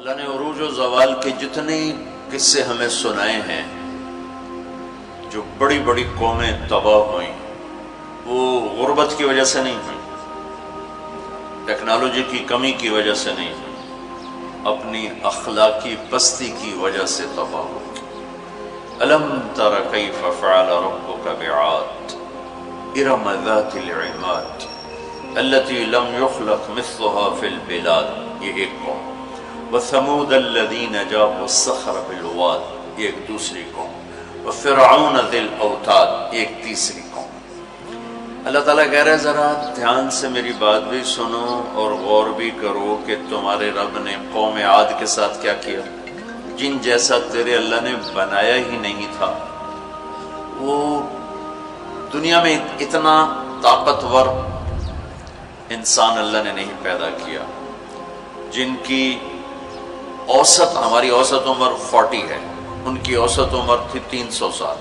اللہ نے عروج و زوال کے جتنے قصے ہمیں سنائے ہیں، جو بڑی بڑی قومیں تباہ ہوئیں وہ غربت کی وجہ سے نہیں ہوئی، ٹیکنالوجی کی کمی کی وجہ سے نہیں ہوئی، اپنی اخلاقی پستی کی وجہ سے تباہ ہوئی۔ الم تر کیف فعل ربک بعاد ارم ذات العماد التي لم يخلق مثلها في البلاد، یہ ایک قوم۔ وثمود الذين جابوا الصخر بالواد، یہ ایک دوسری قوم۔ وفرعون ذی الاوتاد، ایک تیسری قوم۔ اللہ تعالیٰ کہہ رہے ذرا دھیان سے میری بات بھی سنو اور غور بھی کرو کہ تمہارے رب نے قوم عاد کے ساتھ کیا کیا، جن جیسا تیرے اللہ نے بنایا ہی نہیں تھا۔ وہ دنیا میں اتنا طاقتور انسان اللہ نے نہیں پیدا کیا، جن کی اوسط، ہماری اوسط عمر 40 ہے، ان کی اوسط عمر تھی 300 سال۔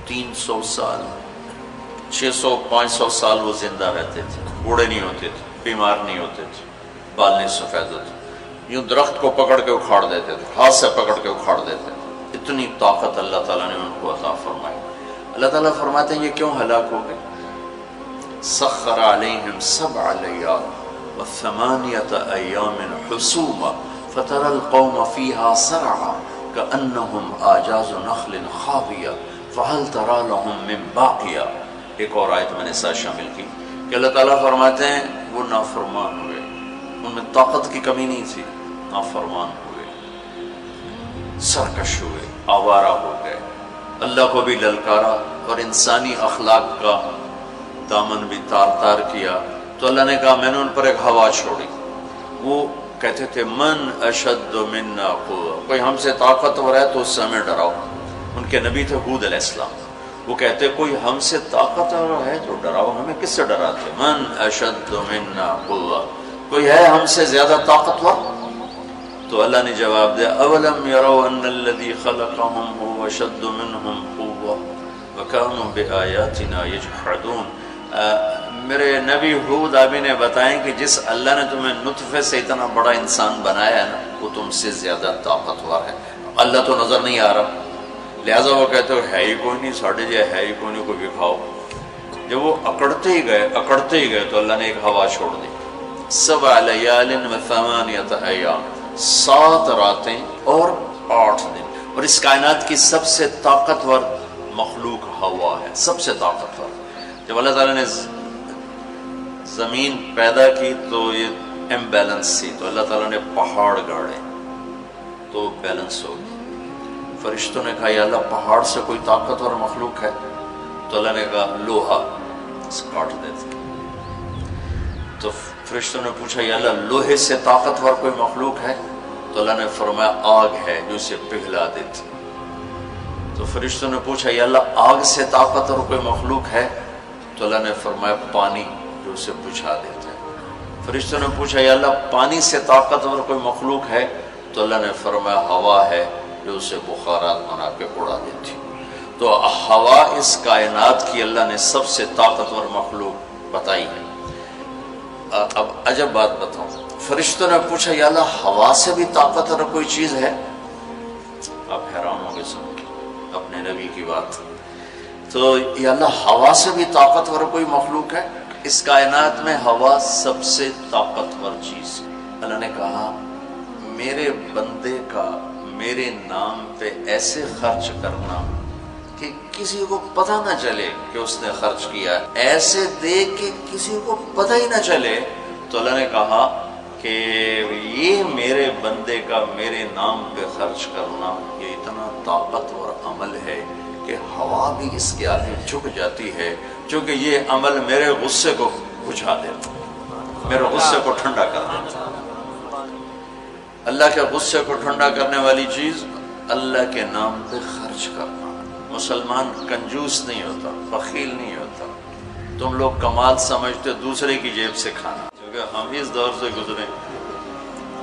300 سال، 600-500 سال وہ زندہ رہتے تھے، بوڑھے نہیں ہوتے تھے، بیمار نہیں ہوتے تھے، بال نہیں سفید ہوتے، یوں درخت کو پکڑ کے اکھاڑ دیتے تھے، ہاتھ سے پکڑ کے اکھاڑ دیتے تھے۔ اتنی طاقت اللہ تعالیٰ نے ان کو عطا فرمائی۔ اللہ تعالیٰ فرماتے ہیں یہ کیوں ہلاک ہو گئے؟ سخر علیہم 7 لیال و8 ایام حسوما فترى القوم فيها سرعا كأنهم اعجاز نخل خاویہ فهل ترى لهم من باقیہ۔ ایک اور آیت میں نے ساتھ شامل کی کہ اللہ تعالیٰ فرماتے ہیں وہ نافرمان ہوئے، ان میں طاقت کی کمی نہیں تھی، نافرمان ہوئے، سرکش ہوئے، آوارہ ہو گئے، اللہ کو بھی للکارا اور انسانی اخلاق کا دامن بھی تار تار کیا۔ تو اللہ نے کہا میں نے ان پر ایک ہوا چھوڑی، وہ کہتے تھے من اشد منا قوة، کوئی ہم سے طاقتور ہے تو اس سے ہمیں ڈراؤ۔ ان کے نبی تھے ہود علیہ السلام، وہ کہتے کوئی ہم سے طاقتور ہے تو ڈراؤ، ہمیں کس سے ڈراتے؟ من اشد منا قوة، کوئی ہے ہم سے زیادہ طاقتور؟ تو اللہ نے جواب دیا اولم یروا ان الذی خلقهم هو اشد منهم قوة وكانوا بآیاتنا یجحدون۔ میرے نبی ہود آپ نے بتائیں کہ جس اللہ نے تمہیں نطفے سے اتنا بڑا انسان بنایا ہے نا، وہ تم سے زیادہ طاقتور ہے۔ اللہ تو نظر نہیں آ رہا، لہٰذا وہ کہتے ہو ہے ہی کوئی نہیں، ساڑھے جائے ہے ہی کوئی نہیں، کوئی دکھاؤ۔ جب وہ اکڑتے ہی گئے تو اللہ نے ایک ہوا چھوڑ دی۔ 7 لیال و8 ایام، 7 راتیں اور 8 دن، اور اس کائنات کی سب سے طاقتور مخلوق ہوا ہے، سب سے طاقتور۔ جب اللہ تعالیٰ نے زمین پیدا کی تو یہ امبیلنس تھی، تو اللہ تعالیٰ نے پہاڑ گاڑے تو بیلنس ہو گئی۔ فرشتوں نے کہا یا اللہ پہاڑ سے کوئی طاقتور مخلوق ہے؟ تو اللہ نے کہا لوہا، کاٹ دیتے۔ تو فرشتوں نے پوچھا یا اللہ لوہے سے طاقتور کوئی مخلوق ہے؟ تو اللہ نے فرمایا آگ ہے جو اسے پگھلا دیتی۔ تو فرشتوں نے پوچھا یا اللہ آگ سے طاقتور کوئی مخلوق ہے؟ تو اللہ نے فرمایا پانی جو اسے بجھا دیتا ہے۔ فرشتوں نے پوچھا یا اللہ پانی سے طاقتور کوئی مخلوق ہے؟ تو اللہ نے فرمایا ہوا ہے جو اسے بخارات بنا کے اڑا دیتی۔ تو ہوا اس کائنات کی اللہ نے سب سے طاقتور مخلوق بتائی ہے۔ اب عجب بات بتاؤں، فرشتوں نے پوچھا یا اللہ ہوا سے بھی طاقتور کوئی چیز ہے؟ آپ حیران ہوں گے سن کے اپنے نبی کی بات۔ تو یا اللہ ہوا سے بھی طاقتور کوئی مخلوق ہے؟ اس کائنات میں ہوا سب سے طاقتور چیز ہے۔ اللہ نے کہا میرے بندے کا میرے نام پہ ایسے خرچ کرنا کہ کسی کو پتہ نہ چلے کہ اس نے خرچ کیا، ایسے دے کہ کسی کو پتہ ہی نہ چلے، تو اللہ نے کہا کہ یہ میرے بندے کا میرے نام پہ خرچ کرنا یہ اتنا طاقتور عمل ہے کہ ہوا بھی اس کے آگے جھک جاتی ہے، چونکہ یہ عمل میرے غصے کو بجھا دیتا، میرے غصے کو ٹھنڈا کر دیتا۔ اللہ کے غصے کو ٹھنڈا کرنے والی چیز اللہ کے نام پہ خرچ کرنا۔ مسلمان کنجوس نہیں ہوتا، بخیل نہیں ہوتا۔ تم لوگ کمال سمجھتے دوسرے کی جیب سے کھانا، کیونکہ ہم اس دور سے گزرے،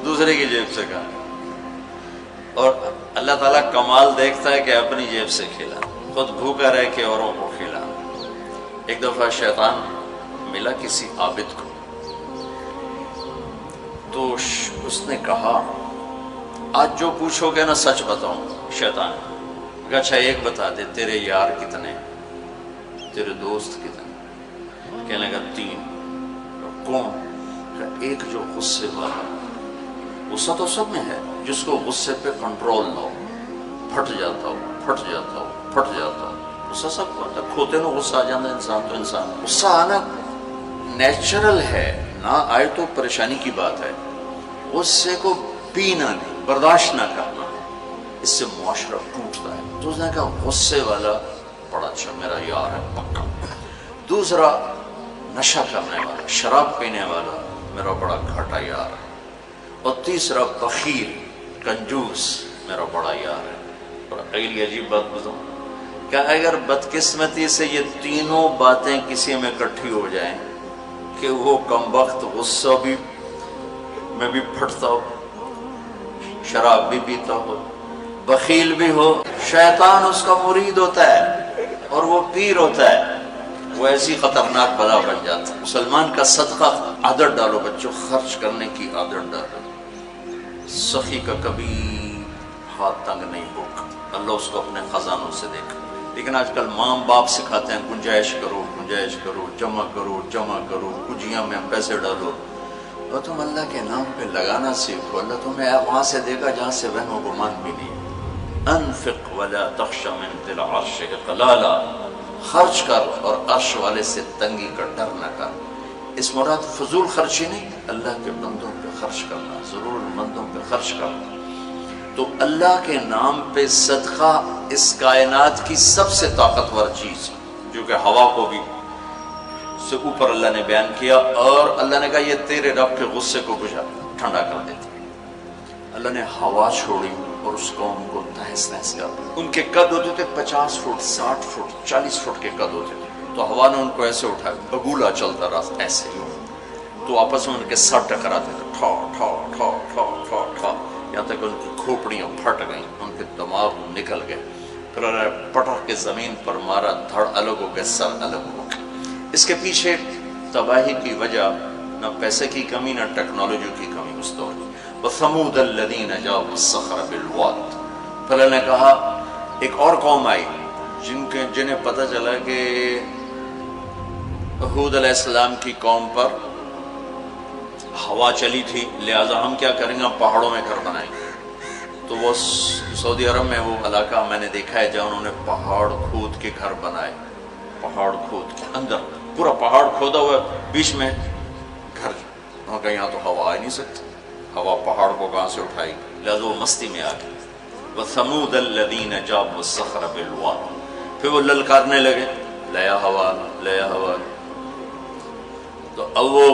دوسرے کی جیب سے کھانا، اور اللہ تعالیٰ کمال دیکھتا ہے کہ اپنی جیب سے کھلا، خود بھوکا رہ کے اوروں کو کھلا۔ ایک دفعہ شیطان ملا کسی عابد کو، تو اس نے کہا آج جو پوچھو گے نا سچ بتاؤں. شیطان کہ اچھا ایک بتا دے تیرے یار کتنے, تیرے دوست کتنے؟ کہنے لگا 3. کون؟ کہ ایک جو غصے والا, غصہ تو سب میں ہے, جس کو غصے پہ کنٹرول نہ ہو, پھٹ جاتا ہو پھٹ جاتا ہو پھٹ جاتا ہو. غصہ سب کو آتا ہے, کھوتے نو غصہ آ جاتا ہے انسان تو انسان. غصہ آنا نیچرل ہے, نہ آئے تو پریشانی کی بات ہے. غصے کو پینا نہیں, برداشت نہ کرنا, اس سے معاشرہ ٹوٹتا ہے. تو اس نے کہا غصے والا بڑا اچھا میرا یار ہے پکا. دوسرا نشہ کرنے والا, شراب پینے والا میرا بڑا گھاٹا یار ہے. اور تیسرا بخیل کنجوس میرا بڑا یار ہے. اور اگلی عجیب بات بتاؤں کہ اگر بدقسمتی سے یہ تینوں باتیں کسی میں اکٹھی ہو جائیں کہ وہ کمبخت غصہ بھی میں بھی پھٹتا ہو, شراب بھی پیتا ہو, بخیل بھی ہو, شیطان اس کا مرید ہوتا ہے اور وہ پیر ہوتا ہے, وہ ایسی خطرناک بلا بن جاتا ہے. مسلمان کا صدقہ عادت ڈالو بچوں, خرچ کرنے کی عادت ڈالو. سخی کا کبھی ہاتھ تنگ نہیں ہوگا, اللہ اس کو اپنے خزانوں سے دیکھا. لیکن آج کل ماں باپ سکھاتے ہیں گنجائش کرو گنجائش کرو, جمع کرو جمع کرو, کجیاں میں پیسے ڈالو. اور تم اللہ کے نام پہ لگانا سیکھو, اللہ تمہیں وہاں سے دے گا جہاں سے وہم و گمان بھی نہیں. انفق ولا تخش من ذی العرش اقلالا, خرچ کر اور عرش والے سے تنگی کا ڈر نہ کر. اس مراد فضول خرچی نہیں, اللہ کے بندوں پہ خرچ کرنا, ضرورت مندوں پہ خرچ کرنا. تو اللہ کے نام پہ صدقہ اس کائنات کی سب سے طاقتور چیز, جو کہ ہوا کو بھی سے اوپر اللہ نے بیان کیا, اور اللہ نے کہا یہ تیرے رب کے غصے کو بجھا ٹھنڈا کر دیتا. اللہ نے ہوا چھوڑی اور اس قوم کو تہس نہس کر دیا. ان کے قد ہوتے تھے 50 فٹ 60 فٹ 40 فٹ کے قد ہوتے تھے, تو ہوا نے ان کو ایسے اٹھایا, بگولا چلتا رہا ایسے ہی, تو آپس میں ان کے سر ٹکراتے تھے, ٹھا ٹھا ٹھا ٹھا ٹھا ٹھا, یہاں تک ان کی کھوپڑیاں پھٹ گئیں, ان کے دماغ نکل گئے. پھر انہوں نے پٹک کے زمین پر مارا, دھڑ الگ ہو گئے, سر الگ ہو گئے. اس کے پیچھے تباہی کی وجہ نہ پیسے کی کمی نہ ٹیکنالوجی کی کمی اس دور کی. وَثَمُودَ الَّذِينَ جَابُوا الصَّخْرَ بِالْوَادِ, پھر اللہ نے کہا ایک اور قوم آئی جنہیں پتہ چلا کہ ہود علیہ السلام کی قوم پر ہوا چلی تھی, لہٰذا ہم کیا کریں گے, ہم پہاڑوں میں گھر بنائیں گے. تو وہ سعودی عرب میں وہ علاقہ میں نے دیکھا ہے جہاں انہوں نے پہاڑ کھود کے گھر بنائے, پہاڑ کھود کے اندر پورا پہاڑ کھودا ہوا, بیچ میں گھر. وہاں کہ یہاں تو ہوا آ نہیں سکتی, ہوا پہاڑ کو کہاں سے اٹھائی, لہٰذا وہ مستی میں آ گئی. وَثَمُودَ الَّذِينَ جَابُوا الصَّخْرَ بِالْوَادِ, پھر وہ للکارنے لگے لیا ہوا لیا ہوا. تو اب وہ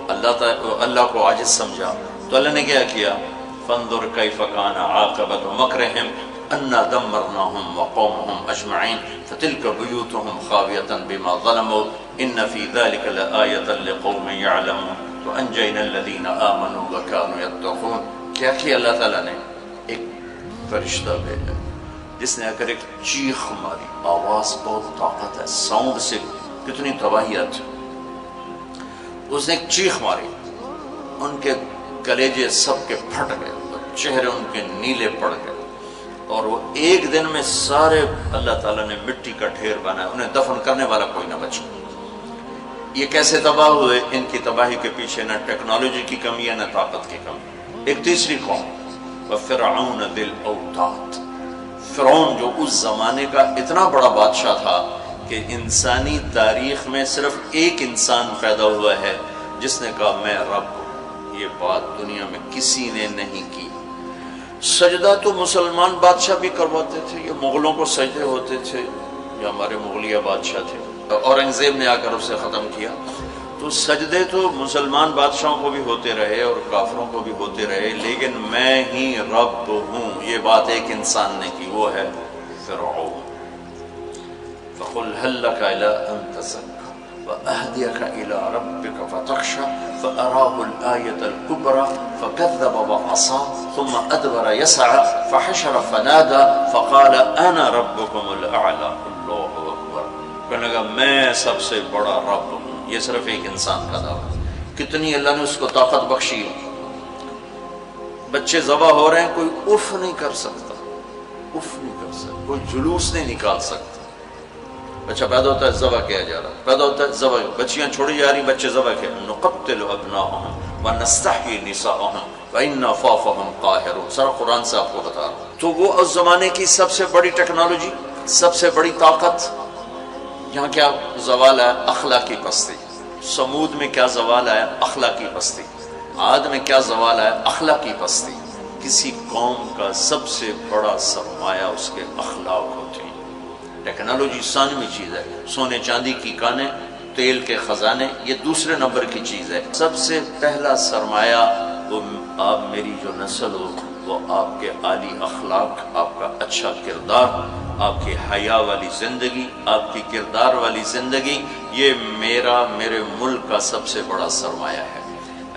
اللہ کو عاجز سمجھا, تو اللہ نے کیا کیا, فانظر کیف کان عاقبۃ مکرہم انا دمرناہم وقومہم اجمعین فتلک بیوتہم خاویۃ بما ظلموا ان فی ذلک لآیۃ لقوم یعلمون وانجینا الذین آمنوا وکانوا یتقون. کیا کیا اللہ تعالیٰ نے, ایک فرشتہ بھیجا جس نے اگر ایک چیخ ماری, آواز بہت طاقت ہے, ساؤنڈ سے کتنی تباہیت, اس نے ایک چیخ ماری, ان کے کلیجے سب کے پھٹ گئے, چہرے ان کے نیلے پڑ گئے, اور وہ ایک دن میں سارے اللہ تعالیٰ نے مٹی کا ڈھیر بنایا, انہیں دفن کرنے والا کوئی نہ بچا. یہ کیسے تباہ ہوئے؟ ان کی تباہی کے پیچھے نہ ٹیکنالوجی کی کمی ہے نہ طاقت کی کمی. ایک تیسری قوم, وَفِرْعَوْنَ ذِي الْأَوْتَادِ, فرعون جو اس زمانے کا اتنا بڑا بادشاہ تھا کہ انسانی تاریخ میں صرف ایک انسان پیدا ہوا ہے جس نے کہا میں رب ہوں. یہ بات دنیا میں کسی نے نہیں کی. سجدہ تو مسلمان بادشاہ بھی کرواتے تھے, یہ مغلوں کو سجدے ہوتے تھے, یہ ہمارے مغلیہ بادشاہ تھے, اورنگزیب نے آ کر اسے ختم کیا. تو سجدے تو مسلمان بادشاہوں کو بھی ہوتے رہے اور کافروں کو بھی ہوتے رہے, لیکن میں ہی رب ہوں یہ بات ایک انسان نے کی, وہ ہے فرعون. فَقُلْ هَلْ لَكَ إِلَىٰ أَن تَزَكَّىٰ وَأَهْدِيَكَ إِلَىٰ رَبِّكَ فَتَخْشَىٰ فَأَرَاهُ الْآيَةَ الْكُبْرَىٰ فَكَذَّبَ وَعَصَىٰ ثُمَّ أَدْبَرَ يَسْعَىٰ فَحَشَرَ فَنَادَىٰ فَقَالَ أَنَا رَبُّكُمُ الْأَعْلَىٰ. اللہ اکبر, کہنے لگا میں سب سے بڑا رب ہوں. یہ صرف ایک انسان کا دعویٰ, کتنی اللہ نے اس کو طاقت بخشی. بچے ذبح ہو رہے ہیں، کوئی اف نہیں کر سکتا، اف نہیں کر سکتا، کوئی جلوس نہیں نکال سکتا۔ بچہ پیدا ہوتا ہے ذبح کیا جا رہا، پیدا ہوتا ہے ذبح، بچیاں چھوڑی جا رہی، بچے ذبح کیا۔ نقتل ابناءهم ونستحيي نساءهم وإنا فوقهم قاهرون، سارا قرآن سے آپ کو بتا رہا ہوں۔ تو وہ اس زمانے کی سب سے بڑی ٹیکنالوجی، سب سے بڑی طاقت، یہاں کیا زوال ہے؟ اخلاقی پستی۔ سمود میں کیا زوال ہے؟ اخلاقی پستی۔ عاد میں کیا زوال ہے؟ اخلاقی پستی۔ کسی قوم کا سب سے بڑا سرمایہ اس کے اخلاق ہوتے ہیں۔ ٹیکنالوجی ثانوی چیز ہے، سونے چاندی کی کانیں، تیل کے خزانے، یہ دوسرے نمبر کی چیز ہے۔ سب سے پہلا سرمایہ وہ آپ میری جو نسل ہو، وہ آپ کے عالی اخلاق، آپ کا اچھا کردار، آپ کی حیا والی زندگی، آپ کی کردار والی زندگی، یہ میرے ملک کا سب سے بڑا سرمایہ ہے۔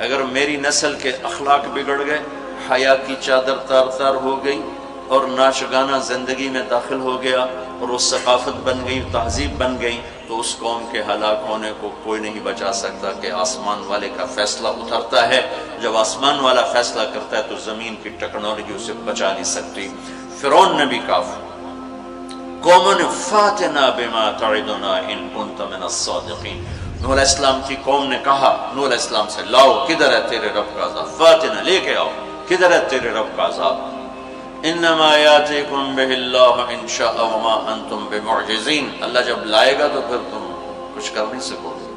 اگر میری نسل کے اخلاق بگڑ گئے، حیا کی چادر تار تار ہو گئی اور ناچ گانا زندگی میں داخل ہو گیا اور وہ ثقافت بن گئی، تہذیب بن گئی، تو اس قوم کے ہلاک ہونے کو کوئی نہیں بچا سکتا کہ آسمان والے کا فیصلہ اترتا ہے۔ جب آسمان والا فیصلہ کرتا ہے تو زمین کی ٹیکنالوجی اسے بچا نہیں سکتی۔ فرعون نے بھی کہا قومن فاتنا بما تعدنا ان كنت من الصادقین، نوح علیہ السلام کی قوم نے کہا نوح علیہ السلام سے، لاؤ کدھر ہے تیرے رب کا عذاب، فاتنا لے کے آؤ، کدھر ہے تیرے رب کا عذاب، انما یاتیکم بہ اللہ ان شاء وما انتم بمعجزین، اللہ جب لائے گا تو پھر تم کچھ کر نہیں سکو گے۔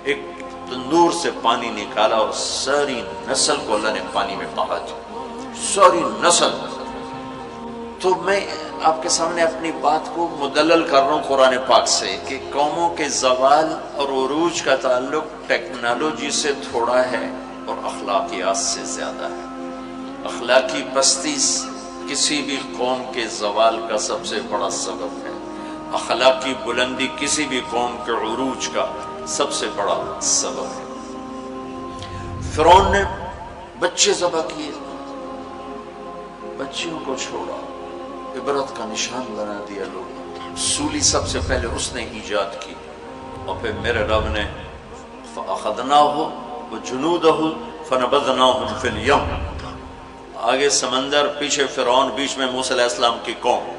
ایک تندور سے پانی نکالا اور ساری نسل کو اللہ نے پانی میں بہا دیا، ساری نسل۔ تو میں آپ کے سامنے اپنی بات کو مدلل کر رہا ہوں قرآن پاک سے کہ قوموں کے زوال اور عروج کا تعلق ٹیکنالوجی سے تھوڑا ہے اور اخلاقیات سے زیادہ ہے۔ اخلاقی پستی کسی بھی قوم کے زوال کا سب سے بڑا سبب ہے، اخلاقی بلندی کسی بھی قوم کے عروج کا سب سے بڑا سبب ہے۔ فرعون نے بچے ذبح کیے، بچیوں کو چھوڑا، عبرت کا نشان بنا دیا لوگ۔ سولی سب سے پہلے اس نے ایجاد کی، اور پھر میرے رب نے فَأَخَذْنَاهُ وَجُنُودَهُ فَنَبَذْنَاهُمْ فِي الْيَمِّ، آگے سمندر، پیچھے فرعون، بیچ میں موسیٰ علیہ السلام کی قوم،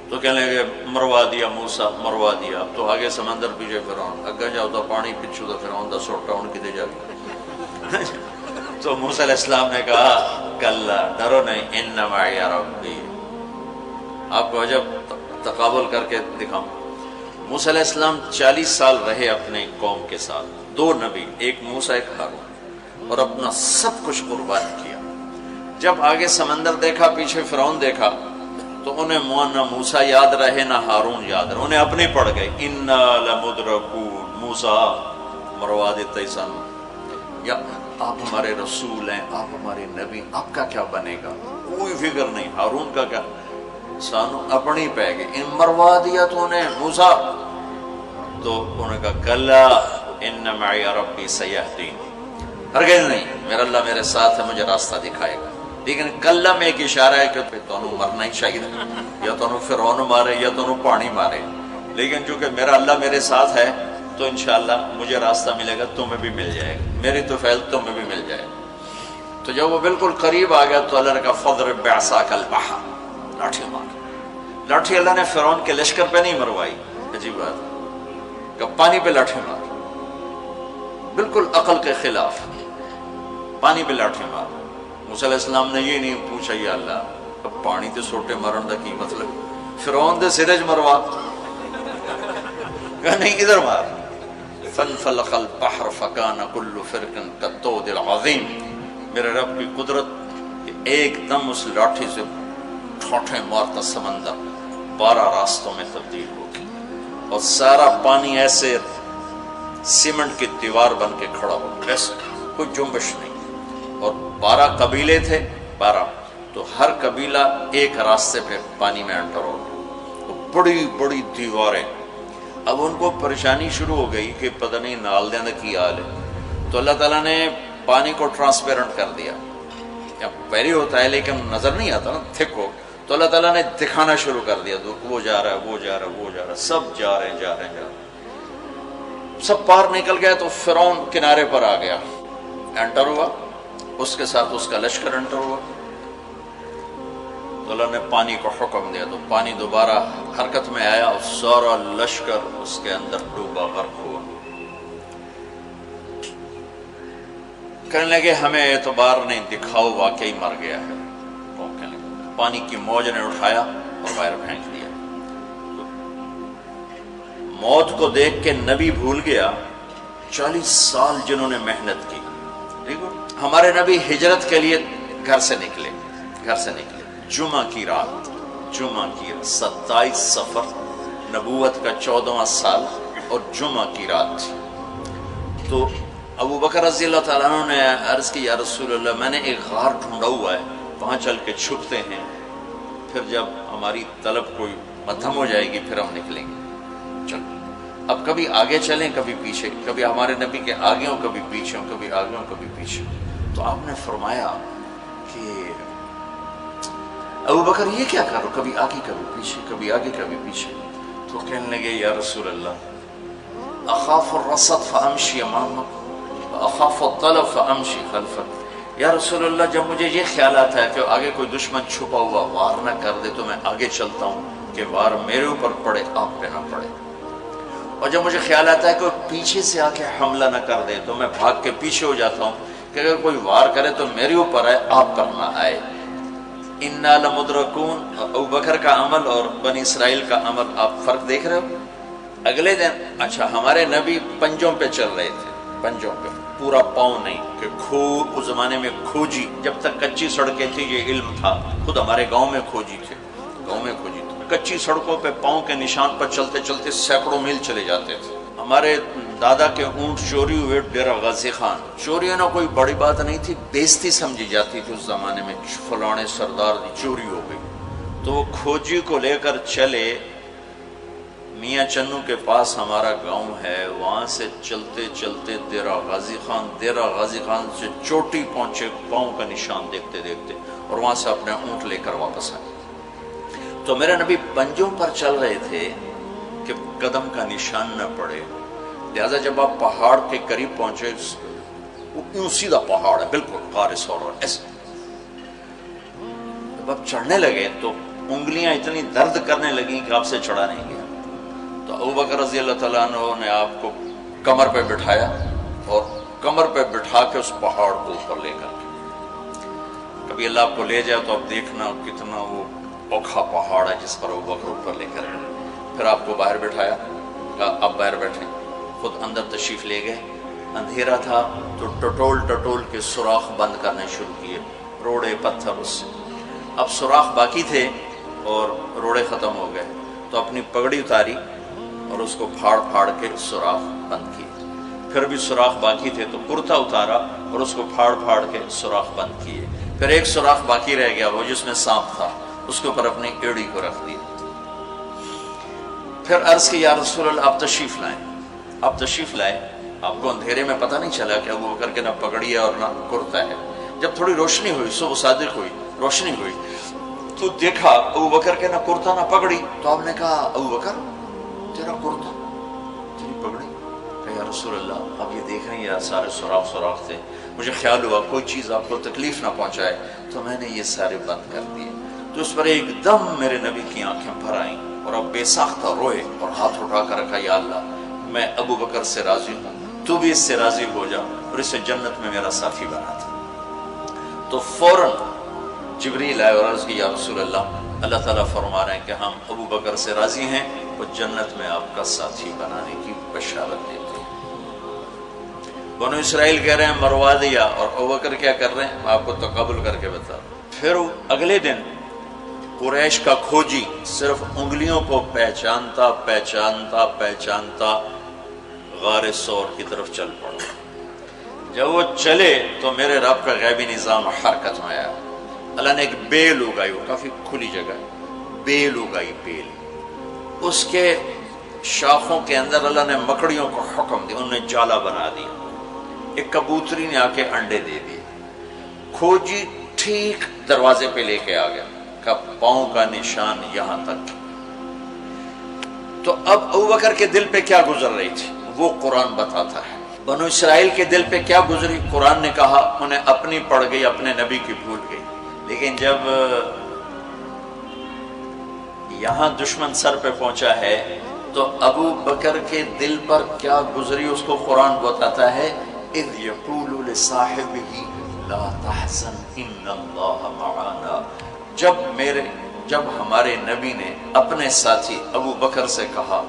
تو کہنے لگے مروا دیا موسیٰ، مروا دیا، تو آگے سمندر پیچھے فرعون، اگے جاؤ تو پانی پچھو تو فرعون دا سوٹا ان کی دے جا گیا۔ تو موسیٰ علیہ السلام نے کہا کلا، ڈرو نہیں، ان معی ربی۔ آپ کو عجب تقابل کر کے دکھاؤں، موسیٰ علیہ السلام 40 سال رہے اپنے قوم کے ساتھ، 2 نبی، ایک موسیٰ ایک ہارون، اور اپنا سب کچھ قربان کیا۔ جب آگے سمندر دیکھا، پیچھے فرعون دیکھا، تو انہیں نہ موسیٰ یاد رہے نہ ہارون یاد رہے، انہیں اپنے پڑ گئے، انا لمدرکون، موسیٰ مروا دیتا ہی سن، یا آپ ہمارے رسول ہیں، آپ ہمارے نبی، آپ کا کیا بنے گا، کوئی فکر نہیں، ہارون کا کیا، سانو اپنی پہ گئے، ان مروا دیا تو انہیں موسیٰ، تو انہوں نے کہا کلا ان معی ربی سیہدین، ہرگز نہیں، میرا اللہ میرے ساتھ ہے، مجھے راستہ دکھائے گا۔ لیکن کلا میں ایک اشارہ ہے کہ تمہیں مرنا ہی چاہیے، یا تمہیں فرعون مارے یا تمہیں پانی مارے، لیکن چونکہ میرا اللہ میرے ساتھ ہے تو انشاءاللہ مجھے راستہ ملے گا، تمہیں بھی مل جائے گا، میری طفیل تمہیں بھی مل جائے گا۔ تو جب وہ بالکل قریب آ گیا تو اللہ نے کہا فضرب بعصاک البحر، لاٹھی مار۔ لاٹھی اللہ نے فرعون کے لشکر پہ نہیں مروائی، عجیب بات، کہ پانی پہ لاٹھی مار، بالکل عقل کے خلاف، پانی پہ لاٹھی مار۔ موسیٰ علیہ السلام نے یہ نہیں پوچھا یا اللہ اب پانی تے سوٹے مارن دا کی مطلب، فرعون دے سرج مروا، کہا نہیں ادھر مار۔ فانفلق البحر فکان کل فرق کالطود العظیم، میرے رب کی قدرت، ایک دم اس لاٹھی سے ٹھوٹے مارتا سمندر 12 راستوں میں تبدیل ہو گئی، اور سارا پانی ایسے سیمنٹ کی دیوار بن کے کھڑا ہو گیا، کوئی جنبش نہیں، اور 12 قبیلے تھے، 12، تو ہر قبیلہ ایک راستے پہ پانی میں انٹر ہو گیا، بڑی بڑی دیواریں۔ اب ان کو پریشانی شروع ہو گئی کہ پتہ نہیں نال دیں کی حال ہے، تو اللہ تعالیٰ نے پانی کو ٹرانسپیرنٹ کر دیا، پہلے ہوتا ہے لیکن نظر نہیں آتا نا، تھک ہو، تو اللہ تعالیٰ نے دکھانا شروع کر دیا، وہ جا رہا ہے، وہ جا رہا ہے، وہ جا رہا ہے، سب جا رہے ہیں، جا رہے ہیں، جا رہے ہیں، سب پار نکل گیا، تو فرعون کنارے پر آ گیا، انٹر ہوا، اس کے ساتھ اس کا لشکر انٹر ہوا، تو اللہ نے پانی کو حکم دیا تو پانی دوبارہ حرکت میں آیا اور سارا لشکر اس کے اندر ڈوبا، غرق ہوا۔ کہنے لگے ہمیں اعتبار نہیں، دکھاؤ واقعی مر گیا ہے۔ پانی کی موج نے اٹھایا اور باہر پھینک دیا۔ موت کو دیکھ کے نبی بھول گیا 40 سال جنہوں نے محنت کی۔ ہمارے نبی ہجرت کے لیے گھر سے نکلے جمعہ کی رات 27 صفر، نبوت کا 14واں سال اور جمعہ کی رات تھی۔ تو ابو بکر رضی اللہ تعالیٰ عنہ نے عرض کی یا رسول اللہ میں نے ایک غار ڈھونڈا ہوا ہے، وہاں چل کے چھپتے ہیں، پھر جب ہماری طلب کوئی مدھم ہو جائے گی پھر ہم نکلیں گے۔ چلو اب کبھی آگے چلیں کبھی پیچھے، کبھی ہمارے نبی کے آگے ہوں کبھی پیچھے ہوں، کبھی آگے ہوں کبھی پیچھے ہوں۔ تو آپ نے فرمایا کہ ابو بکر یہ کیا کرو، کبھی آگے کبھی پیچھے، کبھی آگے کبھی پیچھے۔ تو کہنے لگے یا رسول اللہ اخاف الرصد فامشی امامک واخاف الطلب فامشی خلفک۔ یا رسول اللہ جب مجھے یہ خیال آتا ہے کہ آگے کوئی دشمن چھپا ہوا وار نہ کر دے تو میں آگے چلتا ہوں کہ وار میرے اوپر پڑے آپ پہ نہ پڑے، اور جب مجھے خیال آتا ہے کہ پیچھے سے آ کے حملہ نہ کر دے تو میں بھاگ کے پیچھے ہو جاتا ہوں کہ اگر کوئی وار کرے تو میرے اوپر آئے آپ پر نہ آئے۔ انا لمدرکون، ابو بکر کا عمل اور بنی اسرائیل کا عمل آپ فرق دیکھ رہے ہو۔ اگلے دن اچھا ہمارے نبی پنجوں پہ چل رہے تھے، پنجوں پہ، پورا پاؤں نہیں کہ اس زمانے میں کھوجی، جب تک کچی سڑکیں تھی یہ علم تھا، خود ہمارے گاؤں میں کھوجی تھے، کچی سڑکوں پہ پاؤں کے نشان پر چلتے چلتے سینکڑوں میل چلے جاتے تھے۔ ہمارے دادا کے اونٹ چوری ہوئے ڈیرہ غازی خان، چوری ہونا کوئی بڑی بات نہیں تھی، بےزتی سمجھی جاتی تھی اس زمانے میں، فلانے سردار دی چوری ہو گئی۔ تو وہ کھوجی کو لے کر چلے، میاں چنو کے پاس ہمارا گاؤں ہے، وہاں سے چلتے چلتے ڈیرہ غازی خان سے چوٹی پہنچے، پاؤں کا نشان دیکھتے دیکھتے، اور وہاں سے اپنے اونٹ لے کر واپس آئے۔ تو میرے نبی پنجوں پر چل رہے تھے کہ قدم کا نشان نہ پڑے، لہذا جب آپ پہاڑ کے قریب پہنچے، یوں سیدھا پہاڑ ہے بالکل غار ثور ایسے، جب آپ چڑھنے لگے تو انگلیاں اتنی درد کرنے لگیں کہ آپ سے چڑھا نہیں گیا۔ تو ابو بکر رضی اللہ تعالیٰ عنہ نے آپ کو کمر پہ بٹھایا اور کمر پہ بٹھا کے اس پہاڑ کو اوپر لے کر کے، کبھی اللہ آپ کو لے جائے تو آپ دیکھنا کتنا وہ اوکھا پہاڑ ہے جس پر ابو بکر اوپر لے کر گئے۔ پھر آپ کو باہر بٹھایا، کہا آپ باہر بیٹھیں، خود اندر تشریف لے گئے۔ اندھیرا تھا تو ٹٹول کے سوراخ بند کرنے شروع کیے، روڑے پتھر اس سے۔ اب سوراخ باقی تھے اور روڑے ختم ہو گئے، تو اپنی پگڑی اتاری اور اس کو پھاڑ کے سوراخ بند کیے۔ پھر بھی سوراخ باقی تھے تو کرتا اتارا اور اس کو پھاڑ کے سوراخ بند کیے۔ پھر ایک سوراخ باقی رہ گیا، وہ جس میں سانپ تھا، اس کے اوپر اپنی ایڑی کو رکھ دیا۔ پھر عرض کی یا رسول اللہ آپ تشریف لائیں۔ آپ کو اندھیرے میں پتہ نہیں چلا کہ ابو بکر کے نہ پگڑی ہے اور نہ کرتا ہے۔ جب تھوڑی روشنی ہوئی، صبح صادق ہوئی، روشنی ہوئی تو دیکھا ابو بکر کے نہ کرتا نہ پگڑی۔ تو آپ نے کہا ابو بکر تیرا کرتا تیری پگڑی؟ کہ یا رسول اللہ آپ یہ دیکھ رہے ہیں سارے سوراخ تھے، مجھے خیال ہوا کوئی چیز آپ کو تکلیف نہ پہنچائے تو میں نے یہ سارے بند کر دیے۔ تو اس پر ایک دم میرے نبی کی آنکھیں بھر آئیں اور اب بے ساختہ روئے اور ہاتھ اٹھا کر رکھا، یا اللہ میں ابو بکر سے راضی ہوں، تو بھی اس سے راضی ہو جا اور اسے جنت میں میرا ساتھی بنا تھا۔ تو فوراً جبریل آئے اور عرض کی یا رسول اللہ تعالیٰ فرما رہے ہیں کہ ہم ابو بکر سے راضی ہیں اور جنت میں آپ کا ساتھی بنانے کی بشارت دیتے ہیں۔ بنو اسرائیل کہہ رہے ہیں مروا دیا، اور ابو بکر کیا کر رہے ہیں میں آپ کو تقابل کر کے بتا رہا ہوں۔ پھر اگلے دن قریش کا کھوجی صرف انگلیوں کو پہچانتا غار ثور کی طرف چل پڑا۔ جب وہ چلے تو میرے رب کا غیبی نظام حرکت میں آیا۔ اللہ نے ایک بیل اگائی، وہ کافی کھلی جگہ ہے، بیل اگائی، بیل، اس کے شاخوں کے اندر اللہ نے مکڑیوں کو حکم دیا، انہوں نے جالا بنا دیا۔ ایک کبوتری نے آ کے انڈے دے دیے، کھوجی ٹھیک دروازے پہ لے کے آ گیا، کا پاؤں کا نشان یہاں تک۔ تو اب ابو بکر کے دل پہ کیا گزر رہی تھی وہ قرآن بتاتا ہے۔ بنو اسرائیل کے دل پہ کیا گزری قرآن نے کہا، انہیں اپنی پڑ گئی، اپنے نبی کی بھول گئی۔ لیکن جب یہاں دشمن سر پہ پہنچا ہے تو ابو بکر کے دل پر کیا گزری اس کو قرآن بتاتا ہے، اذ یقول لصاحبہ لا تحزن ان اللہ معنا، جب ہمارے نبی نے اپنے ساتھی ابو بکر سے کہا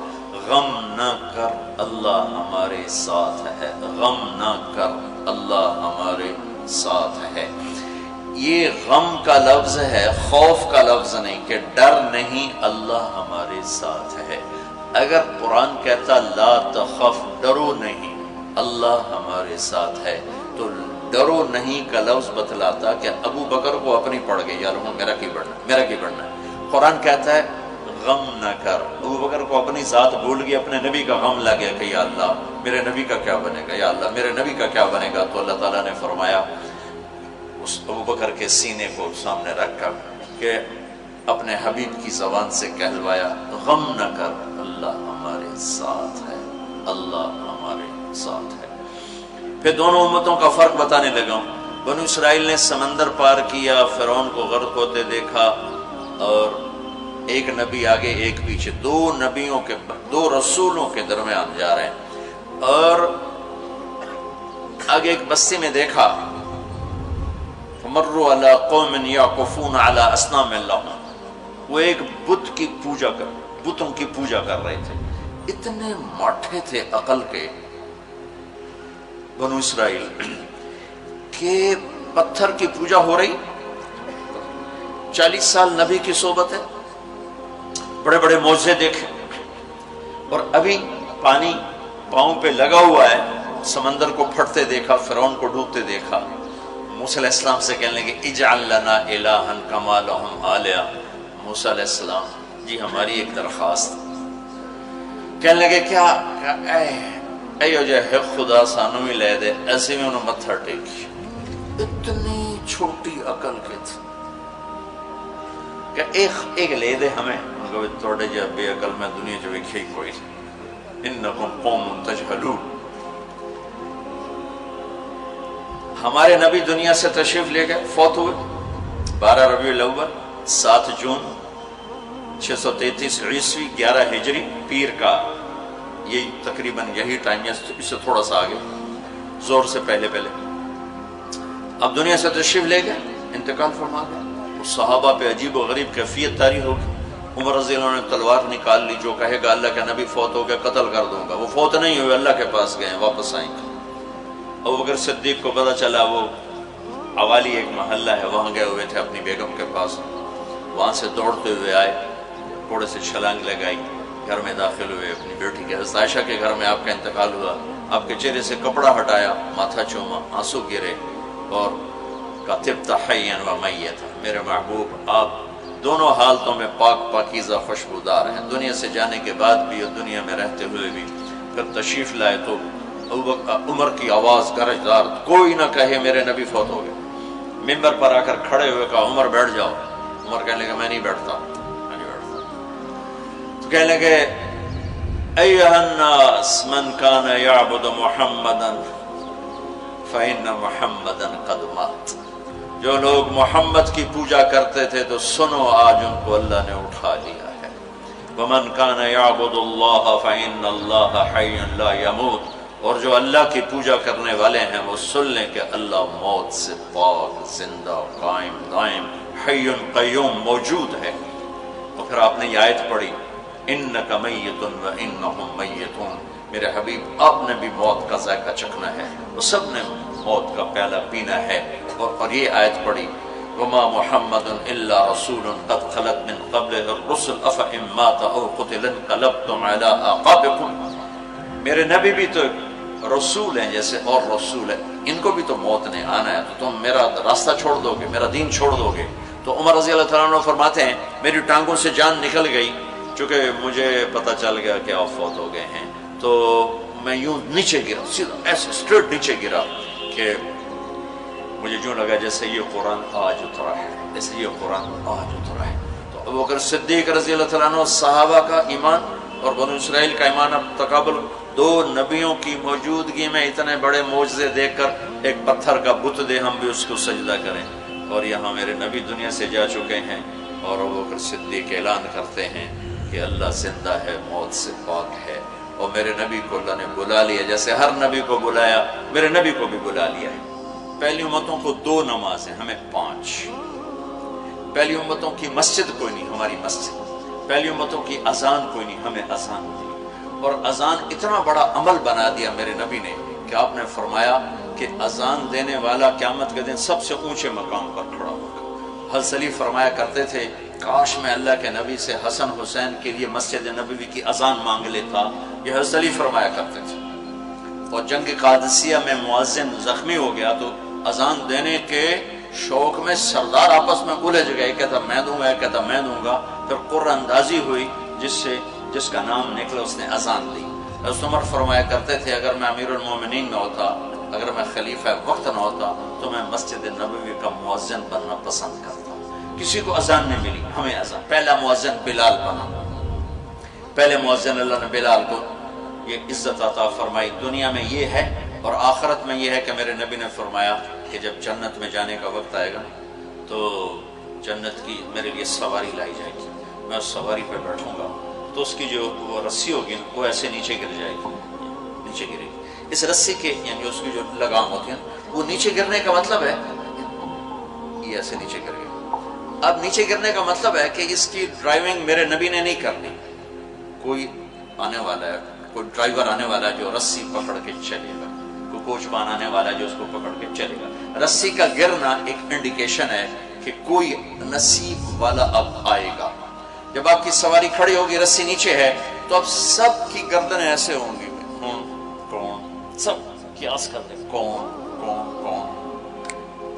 غم نہ کر اللہ ہمارے ساتھ ہے، غم نہ کر اللہ ہمارے ساتھ ہے۔ یہ غم کا لفظ ہے، خوف کا لفظ نہیں کہ ڈر نہیں، اللہ ہمارے ساتھ ہے۔ اگر قرآن کہتا لا تخف، ڈرو نہیں، اللہ ہمارے ساتھ ہے، تو ڈرو نہیں کا لفظ بتلاتا کہ ابو بکر کو اپنی پڑ گئی، یار میرا کی بڑھنا ہے۔ قرآن کہتا ہے غم نہ کر، ابو بکر کو اپنی ذات بھول گئی، اپنے نبی کا غم لگ گیا کہ یا اللہ میرے نبی کا کیا بنے گا، یا اللہ میرے نبی کا کیا بنے گا۔ تو اللہ تعالیٰ نے فرمایا اس ابو بکر کے سینے کو سامنے رکھ کر کہ اپنے حبیب کی زبان سے کہلوایا غم نہ کر اللہ ہمارے ساتھ ہے، اللہ ہمارے ساتھ ہے۔ پھر دونوں امتوں کا فرق بتانے لگا۔ بنو اسرائیل نے سمندر پار کیا، فرعون کو غرق ہوتے دیکھا، اور ایک نبی آگے ایک پیچھے، دو رسولوں کے درمیان جا رہے ہیں، اور آگے ایک بستی میں دیکھا فمروا علی قوم یعکفون علی اصنام لہم، وہ ایک بتوں کی پوجا کر رہے تھے۔ اتنے ماٹھے تھے عقل کے بنو اسرائیل کہ پتھر کی پوجا ہو رہی، 40 سال نبی کی صحبت ہے، بڑے بڑے معجزے دیکھے، اور ابھی پانی پاؤں پہ لگا ہوا ہے، سمندر کو پھٹتے دیکھا، فرعون کو ڈوبتے دیکھا۔ موسیٰ علیہ السلام سے کہنے لگے اجعل لنا الہا کما لہم آلیہ، موسیٰ علیہ السلام جی ہماری ایک درخواست۔ کہنے لگے کیا ایو جے ہے خدا سانو ہی لے دے، ایسے میں انہوں متھر ٹیکی۔ اتنی چھوٹی عقل کے تھے کہ ایک لے دے ہمیں، انہوں نے کہا توڑے جا بے عقل میں دنیا جو ایک ہی کوئی، انکم قوم تجہلون۔ ہمارے نبی دنیا سے تشریف لے گئے، فوت ہوئے 12 ربیع الاول 7 جون 633 عیسوی 11 ہجری، پیر کا یہی تقریباً یہی ٹائم ہے، اس سے تھوڑا سا آگے، زور سے پہلے۔ اب دنیا سے تشریف لے گئے، انتقال فرما گئے۔ صحابہ پہ عجیب و غریب کیفیت طاری ہوگی۔ عمر رضی اللہ عنہ نے تلوار نکال لی، جو کہے گا اللہ کا نبی فوت ہو گیا قتل کر دوں گا، وہ فوت نہیں ہوئے، اللہ کے پاس گئے، واپس آئیں گے۔ ابوبکر صدیق کو پتہ چلا، وہ عوالی ایک محلہ ہے، وہاں گئے ہوئے تھے اپنی بیگم کے پاس، وہاں سے دوڑتے ہوئے آئے، تھوڑے سے چھلانگ لگائی، گھر میں داخل ہوئے، اپنی بیٹی کے حضرت عائشہ کے گھر میں آپ کا انتقال ہوا، آپ کے چہرے سے کپڑا ہٹایا، ماتھا چوما، آنسو گرے، اور کہا طبت حیا و میتا، میرے محبوب آپ دونوں حالتوں میں پاک پاکیزہ خوشبودار ہیں، دنیا سے جانے کے بعد بھی اور دنیا میں رہتے ہوئے بھی۔ پھر تشریف لائے تو عمر کی آواز گرجدار، کوئی نہ کہے میرے نبی فوت ہو گئے۔ ممبر پر آ کر کھڑے ہوئے کہا عمر بیٹھ جاؤ۔ عمر کہنے لگا میں نہیں بیٹھتا۔ تو کہنے لگے ایھا الناس من کان یعبد محمدا فإن محمدا قد مات، جو لوگ محمد کی پوجا کرتے تھے تو سنو آج ان کو اللہ نے اٹھا لیا ہے۔ ومن کان یعبد اللہ فإن اللہ حی لا یموت، اور جو اللہ کی پوجا کرنے والے ہیں وہ سن لیں کہ اللہ موت سے پاک، زندہ، قائم دائم، حی قیوم، موجود ہے۔ اور پھر آپ نے یہ آیت پڑھی انک میت وانہم میتون، میرے حبیب آپ نے بھی موت کا ذائقہ چکھنا ہے، وہ سب نے موت کا پیالہ پینا ہے۔ اور یہ آیت پڑھی وما محمد الا رسول قد خلت من قبلہ الرسل افإن مات او قتل انقلبتم علی اعقابکم، میرے نبی بھی تو رسول ہیں جیسے اور رسول ہیں، ان کو بھی تو موت نے آنا ہے، تو تم میرا راستہ چھوڑ دو گے، میرا دین چھوڑ دو گے۔ تو عمر رضی اللہ تعالیٰ عنہ فرماتے ہیں میری ٹانگوں سے جان نکل گئی، چونکہ مجھے پتہ چل گیا کہ آپ فوت ہو گئے ہیں، تو میں یوں نیچے گرا، سیدھا ایسے اسٹریٹ نیچے گرا کہ مجھے یوں لگا جیسے یہ قرآن آج اترا ہے، جیسے یہ قرآن آج اترا ہے۔ تو ابوبکر صدیق رضی اللہ تعالیٰ عنہ صحابہ کا ایمان اور بنو اسرائیل کا ایمان اب تقابل، دو نبیوں کی موجودگی میں اتنے بڑے معجزے دیکھ کر ایک پتھر کا بت دے ہم بھی اس کو سجدہ کریں، اور یہاں میرے نبی دنیا سے جا چکے ہیں، اور ابو بکر صدیق اعلان کرتے ہیں کہ اللہ زندہ ہے، موت سے پاک ہے، اور میرے نبی کو اللہ نے بلا لیا جیسے ہر نبی کو بلایا، میرے نبی کو بھی بلا لیا ہے۔ پہلی امتوں کو 2 نمازیں، ہمیں 5۔ پہلی امتوں کی مسجد کوئی نہیں، ہماری مسجد۔ پہلی امتوں کی اذان کوئی نہیں، ہمیں اذان دی۔ اور اذان اتنا بڑا عمل بنا دیا میرے نبی نے کہ آپ نے فرمایا کہ اذان دینے والا قیامت کے دن سب سے اونچے مقام پر کھڑا ہوگا۔ حضرت علی فرمایا کرتے تھے کاش میں اللہ کے نبی سے حسن حسین کے لیے مسجد نبوی کی اذان مانگ لیتا، یہ حضرت علی فرمایا کرتے تھے۔ اور جنگ قادسیہ میں مؤذن زخمی ہو گیا تو اذان دینے کے شوق میں سردار آپس میں الجھ گئے، کہتا میں دوں گا، کہتا میں دوں گا، پھر قرہ اندازی ہوئی جس کا نام نکلا اس نے اذان دی۔ حضرت عمر فرمایا کرتے تھے اگر میں امیر المومنین نہ ہوتا، اگر میں خلیفہ وقت نہ ہوتا تو میں مسجد نبوی کا مؤذن بننا پسند کرتا۔ کسی کو اذان نہیں ملی، ہمیں اذان۔ پہلا مؤذن بلال بنا، پہلے مؤذن اللہ نے بلال کو یہ عزت عطا فرمائی۔ دنیا میں یہ ہے اور آخرت میں یہ ہے کہ میرے نبی نے فرمایا کہ جب جنت میں جانے کا وقت آئے گا تو جنت کی میرے لیے سواری لائی جائے گی، میں اس سواری پہ بیٹھوں گا تو اس کی جو وہ رسی ہوگی وہ ایسے نیچے گر جائے گی، نیچے گرے گی۔ اس رسی کے یعنی اس کی جو لگام ہوتی ہے وہ نیچے گرنے کا مطلب ہے یہ ایسے نیچے گر گئی۔ اب نیچے گرنے کا مطلب ہے کہ اس کی ڈرائیونگ میرے نبی نے نہیں کرنی، کوئی آنے والا ہے، کوئی ڈرائیور آنے والا ہے جو رسی پکڑ کے چلے گا، کوئی کوچوان آنے والا ہے جو اس کو پکڑ کے چلے گا۔ رسی کا گرنا ایک انڈیکیشن ہے کہ کوئی نصیب والا اب آئے گا۔ جب آپ کی سواری کھڑی ہوگی، رسی نیچے ہے، تو اب سب کی گردنیں ایسے ہوں گی، کون، سب قیاس کر دیں کون کون کون۔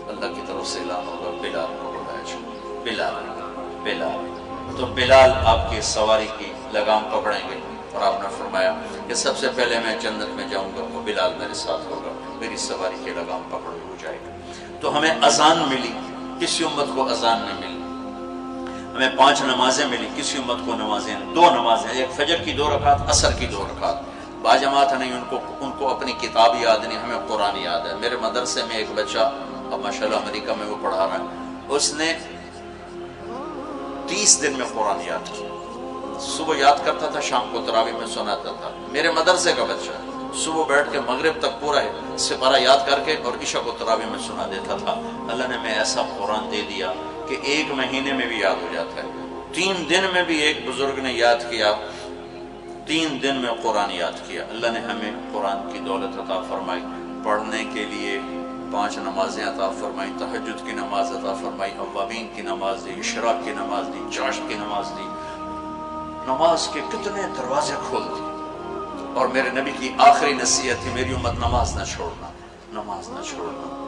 اللہ کی طرف سے اعلان ہوگا بلال کو بلایا جائے، بلال بلال۔ تو بلال آپ کی سواری کی لگام پکڑیں گے اور آپ نے فرمایا کہ سب سے پہلے میں جنت میں جاؤں گا تو بلال میرے ساتھ ہوگا، میری سواری کی لگام پکڑ ہو جائے گا۔ تو ہمیں اذان ملی، کسی امت کو اذان نہیں ملی۔ ہمیں 5 نمازیں ملی، کسی امت کو نمازیں 2 نمازیں، ایک فجر کی 2 رکعت، عصر کی 2 رکعت۔ باجماعت نہیں، ان کو اپنی کتاب یاد نہیں، ہمیں قرآن یاد ہے۔ میرے مدرسے میں ایک بچہ اب ماشاءاللہ امریکہ میں وہ پڑھا رہا ہے، اس نے 30 دن میں قرآن یاد کیا۔ صبح یاد کرتا تھا، شام کو تراویح میں سناتا تھا۔ میرے مدرسے کا بچہ صبح بیٹھ کے مغرب تک پورا سپارہ یاد کر کے اور عشاء کو تراویح میں سنا دیتا تھا۔ اللہ نے میں ایسا قرآن دے دیا کہ 1 مہینے میں بھی یاد ہو جاتا ہے۔ 3 دن میں بھی ایک بزرگ نے یاد کیا، 3 دن میں قرآن یاد کیا۔ اللہ نے ہمیں قرآن کی دولت عطا فرمائی، پڑھنے کے لیے 5 نمازیں عطا فرمائی، تہجد کی نماز عطا فرمائی، اوابین کی نماز دی، اشراق کی نماز دی، چاشت کی نماز دی۔ نماز کے کتنے دروازے کھول دی۔ اور میرے نبی کی آخری نصیحت تھی میری امت نماز نہ چھوڑنا، نماز نہ چھوڑنا۔